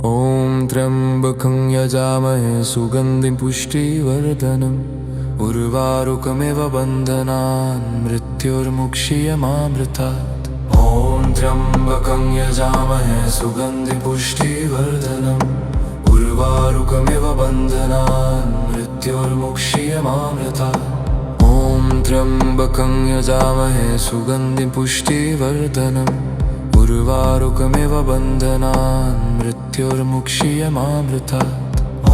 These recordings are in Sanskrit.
ॐ त्र्यम्बकं यजामहे सुगन्धिं पुष्टिवर्धनम् उर्वारुकमिव बन्धनान् मृत्युर्मुक्षीयमामृतात्। ॐ त्र्यम्बकं यजामहे सुगन्धिं पुष्टिवर्धनम् उर्वारुकमिव बन्धनान् मृत्युर्मुक्षीयमामृतात्। ॐ त्र्यम्बकं यजामहे सुगन्धिं पुष्टिवर्धनम् उर्वारुकमिव बन्धनान् मृत्युर्मुक्षीयमामृतात्। ॐ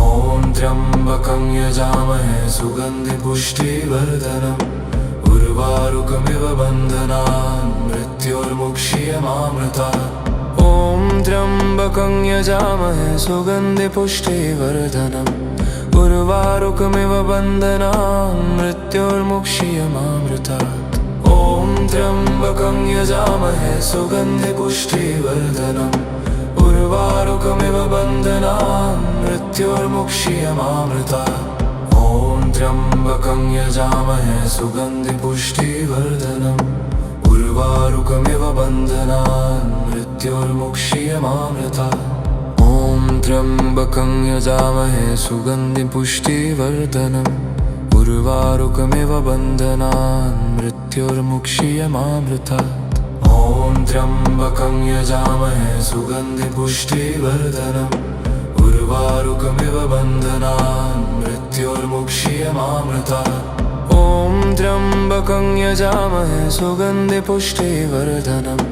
त्र्यम्बकं यजामहे सुगन्धिं पुष्टिवर्धनम् उर्वारुकमिव बन्धनान् मृत्युर्मुक्षीयमामृतात्। ॐ त्र्यम्बकं यजामहे सुगन्धिं पुष्टिवर्धनम् उर्वारुकमिव बन्धनान् मृत्युर्मुक्षीयमामृतात्। ॐ त्र्यम्बकं यजामहे सुगन्धिं पुष्टिवर्धनम् उर्वारुकमिव बन्धनान् मृत्युर्मुक्षीयमामृतात्। ॐ त्र्यम्बकं यजामहे सुगन्धिं पुष्टिवर्धनम् उर्वारुकमिव बन्धनान् मृत्युर्मुक्षीयमामृतात्। ॐ त्र्यम्बकं यजामहे सुगन्धिं पुष्टिवर्धनम् उर्वारुकमिव बन्धनान् मृत्युर्मुक्षीयमामृतात्। ॐ त्र्यम्बकं यजामहे सुगन्धिं पुष्टिवर्धनम् उर्वारुकमिव बन्धनान् मृत्युर्मुक्षीयमामृतात्। ॐ त्र्यम्बकं यजामहे सुगन्धिं पुष्टिवर्धनम्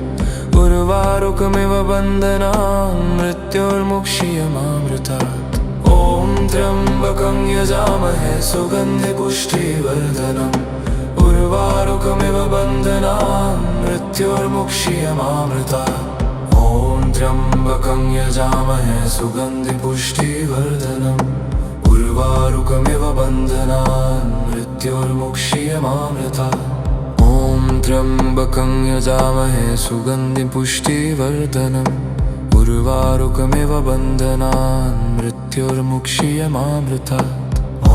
उर्वारुकमिव बन्धनान् मृत्युर्मुक्षीयमामृतात्। ॐ त्र्यम्बकं यजामहे सुगन्धिं पुष्टिवर्धनम् उर्वारुकमिव बन्धनान् मृत्युर्मुक्षीयमामृतात्। ॐ त्र्यम्बकं यजामहे सुगन्धिं पुष्टिवर्धनम् उर्वारुकमिव बन्धनान् मृत्युर्मुक्षीयमामृतात्। ॐ त्र्यम्बकं यजामहे सुगन्धिं पुष्टिवर्धनम् उर्वारुकमिव बन्धनान् मृत्युर्मुक्षीयमामृतात्। ॐ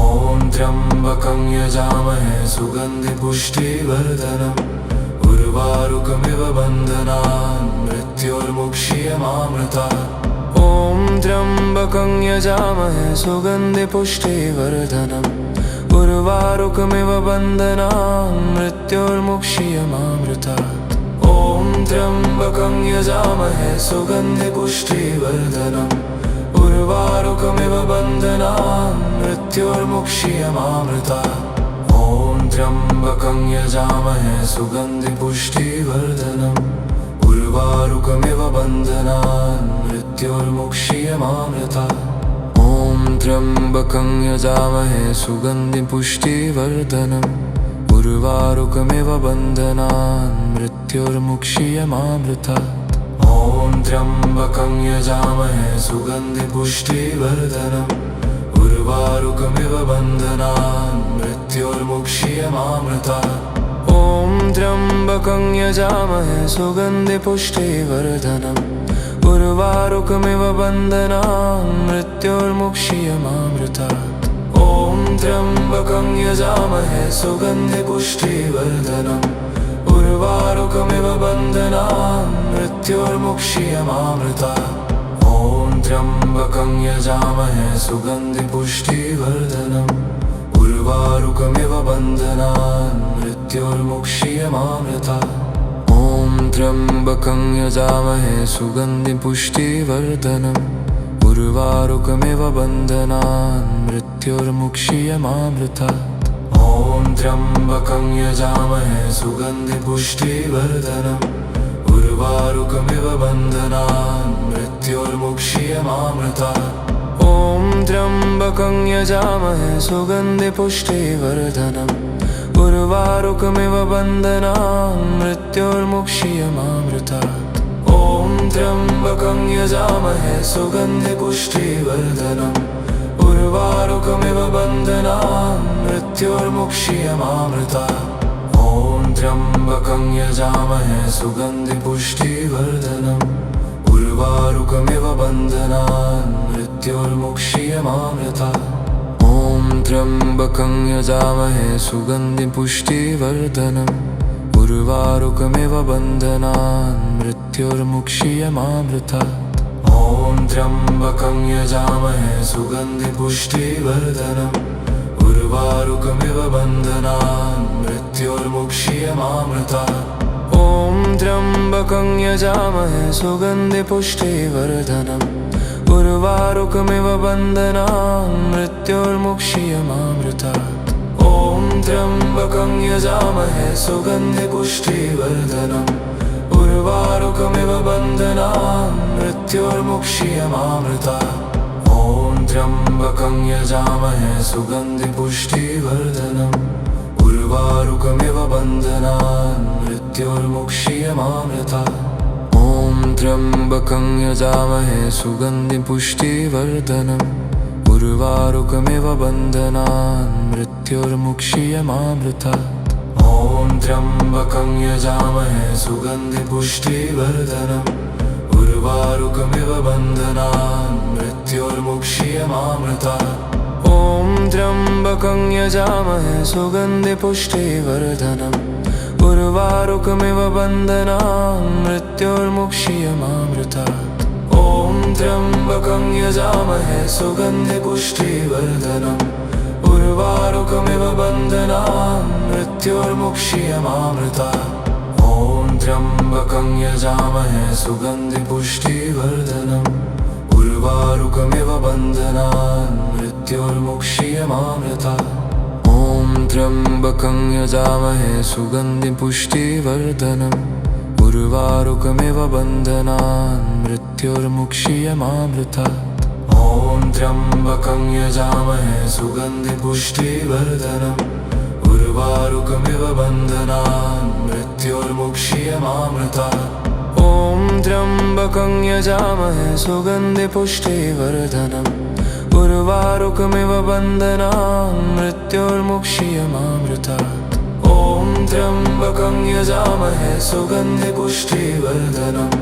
त्र्यम्बकं यजामहे सुगन्धिं पुष्टिवर्धनम् उर्वारुकमिव बन्धनान् मृत्युर्मुक्षीयमामृतात्। ॐ त्र्यम्बकं यजामहे सुगन्धिं पुष्टिवर्धनम् उर्वारुकमिव बन्धनान् मृत्युर्मुक्षीयमामृतात्। ॐ त्र्यम्बकं यजामहे सुगन्धिं पुष्टिवर्धनम् उर्वारुकमिव बन्धनान् मृत्युर्मुक्षीयमामृतात्। ॐ त्र्यम्बकं यजामहे सुगन्धिं पुष्टिवर्धनम् उर्वारुकमिव बन्धनान् मृत्युर्मुक्षीयमामृतात्। ॐ त्र्यम्बकं यजामहे सुगन्धिं पुष्टिवर्धनम् उर्वारुकमिव बन्धनान् मृत्युर्मुक्षीयमामृतात्। ॐ त्र्यम्बकं यजामहे सुगन्धिं पुष्टिवर्धनम् उर्वारुकमिव बन्धनान् मृत्युर्मुक्षीयमामृतात्। ॐ त्र्यम्बकं यजामहे सुगन्धिं पुष्टिवर्धनम् उर्वारुकमिव बन्धनान् मृत्युर्मुक्षीयमामृतात्। ॐ त्र्यम्बकं यजामहे सुगन्धिं पुष्टिवर्धनम् उर्वारुकमिव बन्धनान् मृत्युर्मुक्षीयमामृतात्। ॐ त्र्यम्बकं यजामहे सुगन्धिं पुष्टिवर्धनम् उर्वारुकमिव बन्धनान् मृत्युर्मुक्षीयमामृतात्। ॐ त्र्यम्बकं यजामहे सुगन्धिं पुष्टिवर्धनम् उर्वारुकमिव बन्धनान् मृत्युर्मुक्षीयमामृतात्। ॐ त्र्यम्बकं यजामहे सुगन्धिं पुष्टिवर्धनम् उर्वारुकमिव बन्धनान् मृत्युर्मुक्षीयमामृतात्। ॐ त्र्यम्बकं यजामहे सुगन्धिं पुष्टिवर्धनम् उर्वारुकमिव बन्धनान् मृत्युर्मुक्षीयमामृतात्। ॐ त्र्यम्बकं यजामहे सुगन्धिं पुष्टिवर्धनम् उर्वारुकमिव बन्धनान् मृत्युर्मुक्षीयमामृतात्। ॐ त्र्यम्बकं यजामहे सुगन्धिं पुष्टिवर्धनम् उर्वारुकमिव बन्धनान् मृत्युर्मुक्षीयमामृतात्। ॐ त्र्यम्बकं यजामहे सुगन्धिं पुष्टिवर्धनम् उर्वारुकमिव बन्धनान् मृत्युर्मुक्षीयमामृतात्। ॐ त्र्यम्बकं यजामहे सुगन्धिपुष्टिवर्धनम् उर्वारुकमिव बन्धनान् मृत्योर्मुक्षीयमामृतात् ॐ त्र्यम्बकं यजामहे सुगन्धिपुष्टिवर्धनम् उर्वारुकमिव बन्धनान् मृत्योर्मुक्षीयमामृतात् ॐ त्र्यम्बकं यजामहे सुगन्धिपुष्टिवर्धनम् उर्वारुकमिव बन्धनान् मृत्योर्मुक्षीयमामृतात् ॐ त्र्यम्बकं यजामहे सुगन्धिपुष्टिवर्धनम् उर्वारुकमिव बन्धनान् मृत्योर्मुक्षीयमामृतात् ॐ त्र्यम्बकं यजामहे सुगन्धिपुष्टिवर्धनम् उर्वारुकमिव बन्धनान् मृत्योर्मुक्षीयमामृतात् ॐ त्र्यम्बकं यजामहे सुगन्धिपुष्टिवर्धनम् उर्वारुकमिव बन्धनान् मृत्योर्मुक्षीयमामृतात् ॐ त्र्यम्बकं यजामहे सुगन्धिपुष्टिवर्धनम् उर्वारुकमिव बन्धनान् मृत्योर्मुक्षीयमामृतात् ॐ त्र्यम्बकं यजामहे सुगन्धिपुष्टिवर्धनम् उर्वारुकमिव बन्धनान् मृत्योर्मुक्षीयमामृतात् ॐ त्र्यम्बकं यजामहे सुगन्धिपुष्टिवर्धनम् उर्वारुकमिव बन्धनान् मृत्योर्मुक्षीयमामृतात् ॐ त्र्यम्बकं यजामहे सुगन्धिपुष्टिवर्धनम् उर्वारुकमिव बन्धनान् मृत्योर्मुक्षीयमामृतात् ॐ त्र्यम्बकं यजामहे सुगन्धिपुष्टिवर्धनम् उर्वारुकमिव बन्धनान् मृत्योर्मुक्षीयमामृतात् ॐ त्र्यम्बकं यजामहे सुगन्धिपुष्टिवर्धनम् उर्वारुकमिव बन्धनान् मृत्योर्मुक्षीयमामृतात् ॐ त्र्यम्बकं यजामहे सुगन्धिपुष्टिवर्धनम्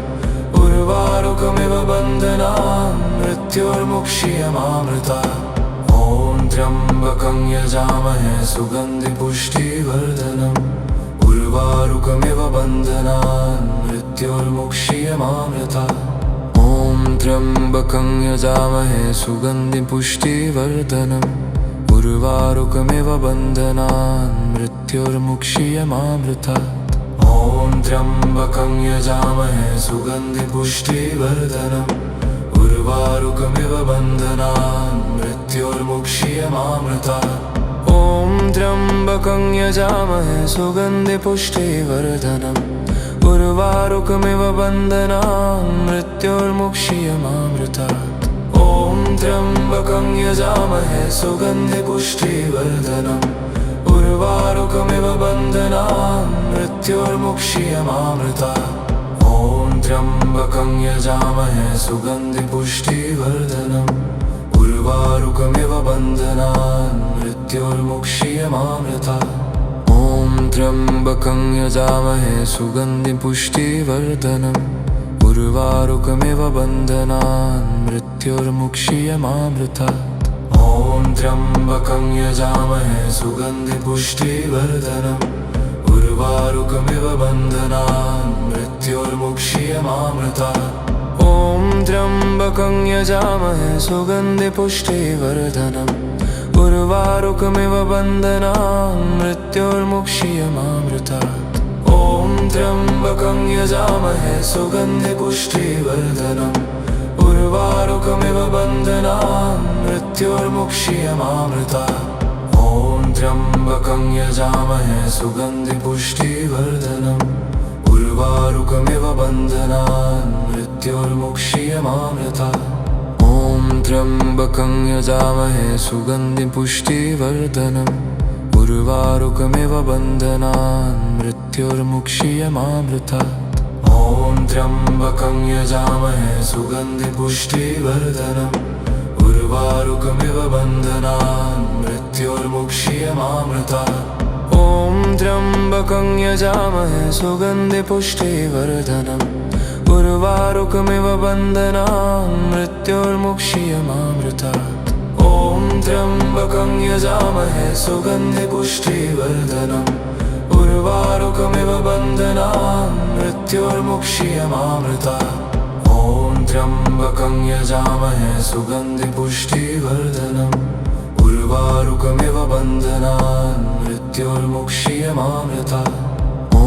उर्वारुकमिव बन्धनान् मृत्योर्मुक्षीयमामृतात् ॐ त्र्यम्बकं यजामहे सुगन्धिपुष्टिवर्धनम् उर्वारुकमिव बन्धनान् मृत्योर्मुक्षीयमामृतात् ॐ त्र्यम्बकं यजामहे सुगन्धिपुष्टिवर्धनम् उर्वारुकमिव बन्धनान् मृत्योर्मुक्षीयमामृतात् ॐ त्र्यम्बकं यजामहे सुगन्धिपुष्टिवर्धनम् उर्वारुकमिव बन्धनान् मृत्योर्मुक्षीयमामृतात् ॐ त्र्यम्बकं यजामहे सुगन्धिपुष्टिवर्धनम् उर्वारुकमिव बन्धनान् मृत्योर्मुक्षीयमामृतात् ॐ त्र्यम्बकं यजामहे सुगन्धिपुष्टिवर्धनम् उर्वारुकमिव बन्धनान् मृत्योर्मुक्षीयमामृतात् ॐ त्र्यम्बकं यजामहे सुगन्धिपुष्टिवर्धनम् उर्वारुकमिव बन्धनान् मृत्योर्मुक्षीयमामृतात् ॐ त्र्यम्बकं यजामहे सुगन्धिपुष्टिवर्धनम् उर्वारुकमिव बन्धनान् मृत्योर्मुक्षीयमामृतात् ॐ त्र्यम्बकं यजामहे सुगन्धिपुष्टिवर्धनम् उर्वारुकमिव बन्धनान् मृत्योर्मुक्षीयमामृतात् ॐ त्र्यम्बकं यजामहे सुगन्धिपुष्टिवर्धनम् उर्वारुकमिव बन्धनान् मृत्योर्मुक्षीयमामृतात् ॐ त्र्यम्बकं यजामहे सुगन्धिपुष्टिवर्धनम् उर्वारुकमिव बन्धनान् मृत्योर्मुक्षीयमामृतात् ॐ त्र्यम्बकं यजामहे सुगन्धिपुष्टिवर्धनम् उर्वारुकमिव बन्धनान् मृत्योर्मुक्षीयमामृतात् ॐ त्र्यम्बकं यजामहे सुगन्धिपुष्टिवर्धनम् उर्वारुकमिव बन्धनान् मृत्योर्मुक्षीयमामृतात् ॐ त्र्यम्बकं यजामहे सुगन्धिपुष्टिवर्धनम् उर्वारुकमिव बन्धनान् मृत्योर्मुक्षीयमामृतात् ॐ त्र्यम्बकं यजामहे सुगन्धिपुष्टिवर्धनम् उर्वारुकमिव बन्धनान् मृत्योर्मुक्षीयमामृतात् ॐ त्र्यम्बकं यजामहे सुगन्धिपुष्टिवर्धनम् उर्वारुकमिव बन्धनान् मृत्योर्मुक्षीयमामृतात् ॐ ॐ त्र्यम्बकं यजामहे सुगन्धिपुष्टिवर्धनम् उर्वारुकमिव बन्धनान् मृत्योर्मुक्षीयमामृतात् ॐ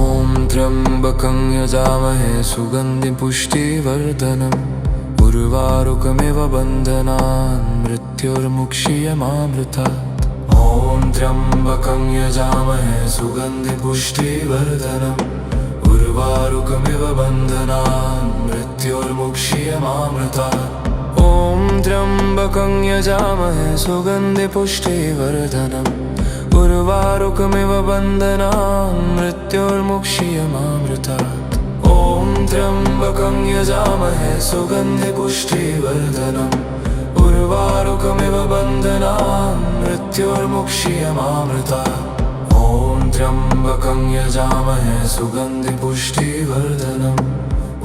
त्र्यम्बकं यजामहे सुगन्धिपुष्टिवर्धनम् उर्वारुकमिव बन्धनान् मृत्योर्मुक्षीयमामृतात् ॐ त्र्यम्बकं यजामहे सुगन्धिपुष्टिवर्धनम् उर्वारुकमिव बन्धनान् मृत्योर्मुक्षीयमामृतात् ॐ त्र्यम्बकं यजामहे सुगन्धिपुष्टिवर्धनम् उर्वारुकमिव बन्धनान् मृत्योर्मुक्षीयमामृतात् ॐ त्र्यम्बकं यजामहे सुगन्धिपुष्टिवर्धनम् उर्वारुकमिव बन्धनान् मृत्योर्मुक्षीयमामृतात् ॐ त्र्यम्बकं यजामहे सुगन्धिपुष्टिवर्धनम्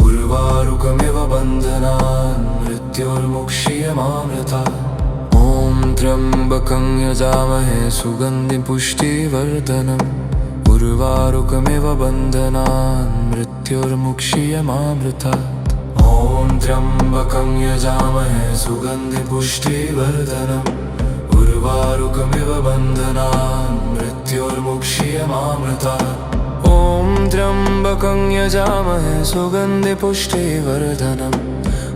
उर्वारुकमिव बन्धनान् मृत्योर्मुक्षीयमामृतात् ॐ त्र्यम्बकं यजामहे सुगन्धिपुष्टिवर्धनम् उर्वारुकमिव बन्धनान् मृत्योर्मुक्षीयमामृतात् ॐ त्र्यम्बकं यजामहे सुगन्धिपुष्टिवर्धनम् उर्वारुकमिव बन्धनान् मृत्योर्मुक्षीयमामृतात् ॐ त्र्यम्बकं यजामहे सुगन्धिपुष्टिवर्धनम्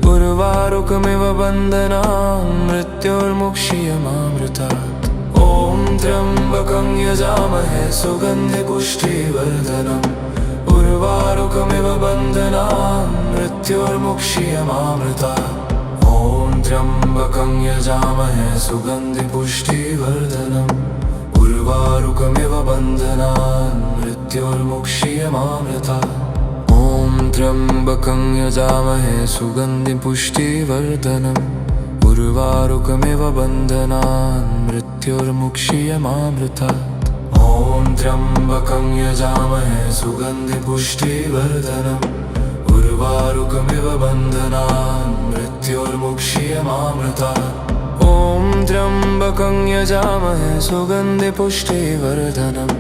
उर्वारुकमिव बन्धनान् मृत्योर्मुक्षीयमामृतात् ॐ त्र्यम्बकं यजामहे सुगन्धिपुष्टिवर्धनम् उर्वारुकमिव बन्धनान् मृत्योर्मुक्षीयमामृतात् ॐ त्र्यम्बकं यजामहे सुगन्धिपुष्टिवर्धनम् उर्वारुकमिव बन्धनान् मृत्योर्मुक्षीयमामृतात् ॐ त्र्यम्बकं यजामहे सुगन्धिपुष्टिवर्धनम् उर्वारुकमिव बन्धनान् मृत्योर्मुक्षीयमामृतात् ॐ त्र्यम्बकं यजामहे सुगन्धिपुष्टिवर्धनम् उर्वारुकमिव बन्धनान् मृत्योर्मुक्षीयमामृतात् ॐ त्र्यम्बकं यजामहे सुगन्धिपुष्टिवर्धनम्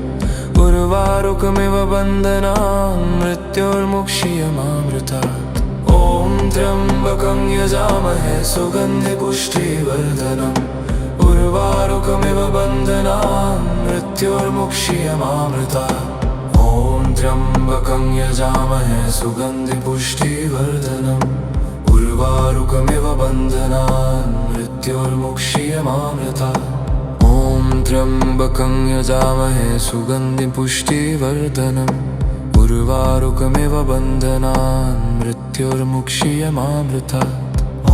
उर्वारुकमिव बन्धनान् मृत्योर्मुक्षीयमामृतात् ॐ त्र्यम्बकं यजामहे सुगन्धिपुष्टिवर्धनम् उर्वारुकमिव बन्धनान् मृत्योर्मुक्षीयमामृतात् ॐ त्र्यम्बकं यजामहे सुगन्धिपुष्टिवर्धनम् उर्वारुकमिव बन्धनान् मृत्योर्मुक्षीयमामृतात् ॐ त्र्यम्बकं यजामहे सुगन्धिपुष्टिवर्धनम् उर्वारुकमिव बन्धनान् मृत्योर्मुक्षीयमामृतात्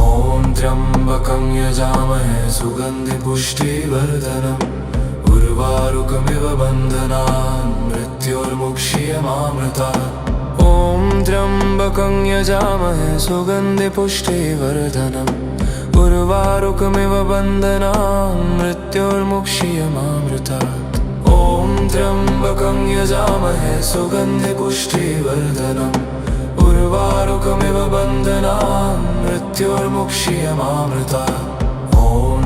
ॐ त्र्यम्बकं यजामहे सुगन्धिपुष्टिवर्धनम् उर्वारुकमिव बन्धनान् मृत्योर्मुक्षीयमामृतात् ॐ त्र्यम्बकं यजामहे सुगन्धिपुष्टिवर्धनम् उर्वारुकमिव बन्धनान् मृत्योर्मुक्षीयमामृतात् ॐ त्र्यम्बकं यजामहे सुगन्धिपुष्टिवर्धनम् उर्वारुकमिव बन्धनान् मृत्योर्मुक्षीयमामृतात् ॐ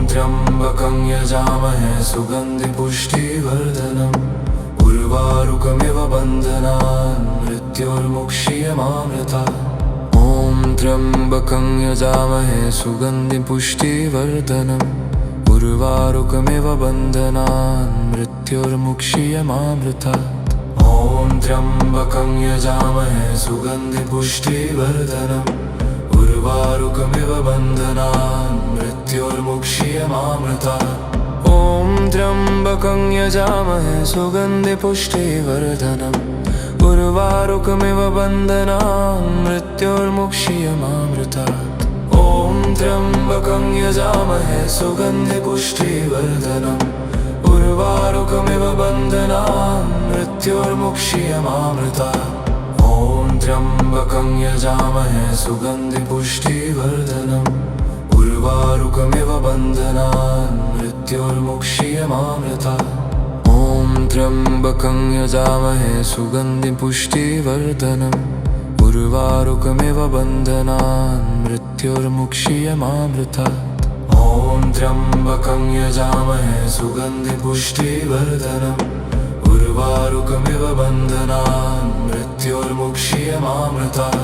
त्र्यम्बकं यजामहे सुगन्धिपुष्टिवर्धनम् उर्वारुकमिव बन्धनान् मृत्योर्मुक्षीयमामृतात् ॐ त्र्यम्बकं यजामहे सुगन्धिपुष्टिवर्धनम् उर्वारुकमिव बन्धनान् मृत्योर्मुक्षीयमामृतात् ॐ त्र्यम्बकं यजामहे सुगन्धिपुष्टिवर्धनम् उर्वारुकमिव बन्धनान् मृत्योर्मुक्षीयमामृतात् ॐ त्र्यम्बकं यजामहे सुगन्धिपुष्टिवर्धनम् उर्वारुकमिव बन्धनान् मृत्योर्मुक्षीयमामृतात् ॐ त्र्यम्बकं यजामहे सुगन्धिपुष्टिवर्धनम् उर्वारुकमिव बन्धनान् मृत्योर्मुक्षीयमामृतात् ॐ त्र्यम्बकं यजामहे सुगन्धिपुष्टिवर्धनम् उर्वारुकमिव बन्धनान् मृत्योर्मुक्षीयमामृतात् ॐ त्र्यम्बकं यजामहे सुगन्धिपुष्टिवर्धनम् उर्वारुकमिव बन्धनान् मृत्योर्मुक्षीयमामृतात् ॐ त्र्यम्बकं यजामहे सुगन्धिपुष्टिवर्धनम् उर्वारुकमिव बन्धनान् मृत्योर्मुक्षीयमामृतात्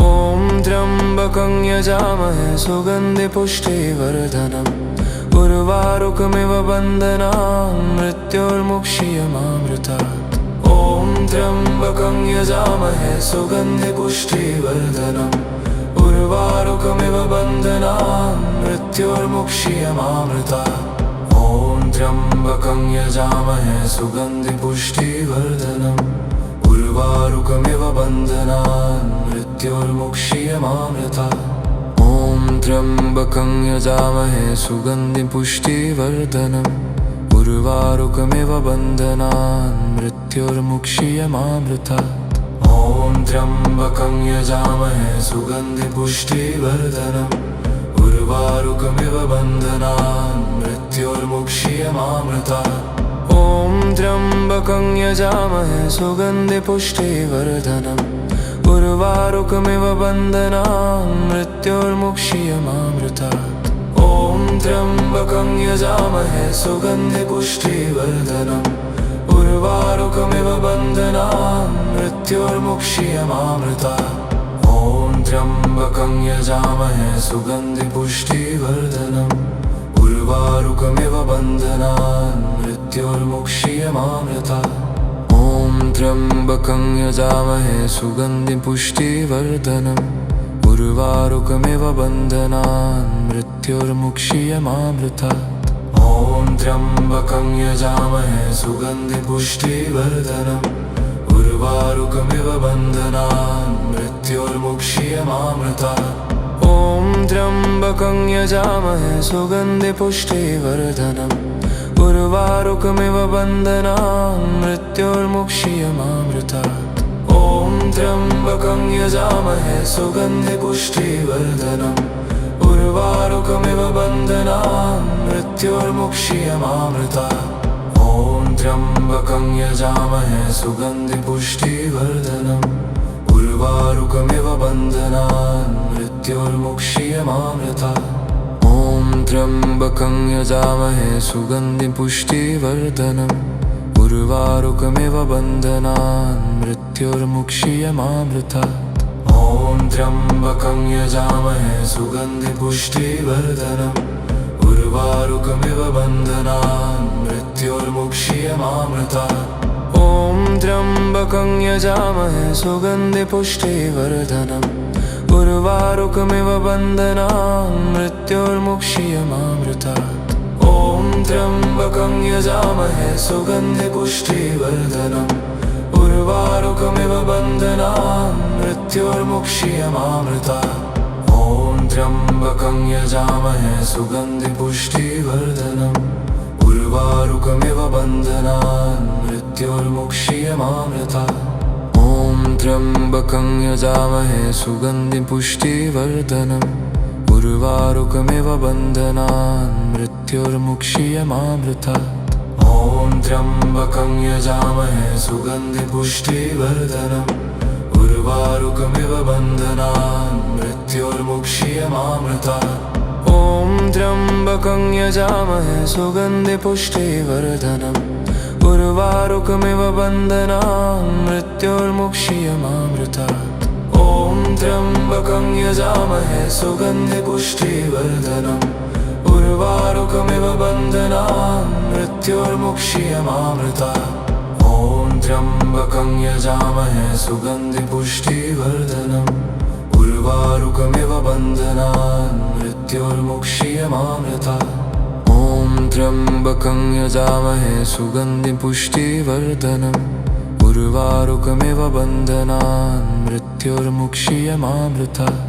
ॐ त्र्यम्बकं यजामहे सुगन्धि पुष्टिवर्धनम् उर्वारुकमिव बन्धनान् मृत्योर्मुक्षीयमामृतात् ॐ त्र्यम्बकं यजामहे सुगन्धि पुष्टिवर्धनम् उर्वारुकमिव बन्धनान् मृत्योर्मुक्षीयमामृतात् ॐ त्र्यम्बकं यजामहे सुगन्धि पुष्टिवर्धनम् उर्वारुकमिव बन्धनान् मृत्योर्मुक्षीयमामृतात् ॐ त्र्यम्बकं यजामहे सुगन्धि पुष्टिवर्धनम् उर्वारुकमिव बन्धनान् मृत्योर्मुक्षीयमामृतात् ॐ त्र्यम्बकं यजामहे सुगन्धि पुष्टिवर्धनम् उर्वारुकमिव बन्धनान् मृत्योर्मुक्षीयमामृतात् ॐ त्र्यम्बकं यजामहे सुगन्धि पुष्टिवर्धनम् उर्वारुकमिव बन्धनान् मृत्योर्मुक्षीयमामृतात् ॐ त्र्यम्बकं यजामहे सुगन्धि पुष्टिवर्धनम् उर्वारुकमिव बन्धनान् मृत्योर्मुक्षीयमामृतात् ॐ त्र्यम्बकं यजामहे सुगन्धि पुष्टिवर्धनम् उर्वारुकमिव बन्धनान् मृत्योर्मुक्षीयमामृतात् ॐ त्र्यम्बकं यजामहे सुगन्धि पुष्टिवर्धनम् उर्वारुकमिव बन्धनान् मृत्योर्मुक्षीयमामृतात् ॐ त्र्यम्बकं यजामहे सुगन्धि पुष्टिवर्धनम् उर्वारुकमिव बन्धनान् मृत्योर्मुक्षीयमामृतात् ॐ त्र्यम्बकं यजामहे सुगन्धि पुष्टिवर्धनम् उर्वारुकमिव बन्धनान् मृत्योर्मुक्षीयमामृतात् ॐ त्र्यम्बकं यजामहे सुगन्धि पुष्टिवर्धनम् उर्वारुकमिव बन्धनान् मृत्योर्मुक्षीयमामृतात् ॐ त्र्यम्बकं यजामहे सुगन्धि पुष्टिवर्धनम् उर्वारुकमिव बन्धनान् मृत्योर्मुक्षीयमामृतात् ॐ त्र्यम्बकं यजामहे सुगन्धि पुष्टिवर्धनम् उर्वारुकमिव बन्धनान् मृत्योर्मुक्षीयमामृतात् ॐ त्र्यम्बकं यजामहे सुगन्धि पुष्टिवर्धनम् उर्वारुकमिव बन्धनान् मृत्योर्मुक्षीयमामृतात् ॐ त्र्यम्बकं यजामहे सुगन्धि पुष्टिवर्धनम् उर्वारुकमिव बन्धनान् मृत्योर्मुक्षीयमामृतात् ॐ त्र्यम्बकं यजामहे सुगन्धि पुष्टिवर्धनम् उर्वारुकमिव बन्धनान् मृत्योर्मुक्षीयमामृतात् ॐ त्र्यम्बकं यजामहे सुगन्धि पुष्टिवर्धनम् उर्वारुकमिव बन्धनान् मृत्योर्मुक्षीयमामृतात् ॐ त्र्यम्बकं यजामहे सुगन्धि पुष्टिवर्धनम् उर्वारुकमिव बन्धनान् मृत्योर्मुक्षीयमामृतात् ॐ त्र्यम्बकं यजामहे सुगन्धि पुष्टिवर्धनम् उर्वारुकमिव बन्धनान् मृत्योर्मुक्षीयमामृतात् ॐ त्र्यम्बकं यजामहे सुगन्धि पुष्टिवर्धनम् उर्वारुकमिव बन्धनान् मृत्योर्मुक्षीयमामृतात् ॐ त्र्यम्बकं यजामहे सुगन्धि पुष्टिवर्धनम् उर्वारुकमिव बन्धनान् मृत्योर्मुक्षीयमामृतात् ॐ त्र्यम्बकं यजामहे सुगन्धि पुष्टिवर्धनम् उर्वारुकमिव बन्धनान् मृत्योर्मुक्षीयमामृतात् ॐ त्र्यम्बकं यजामहे सुगन्धि पुष्टिवर्धनम् उर्वारुकमिव बन्धनान् मृत्योर्मुक्षीयमामृतात्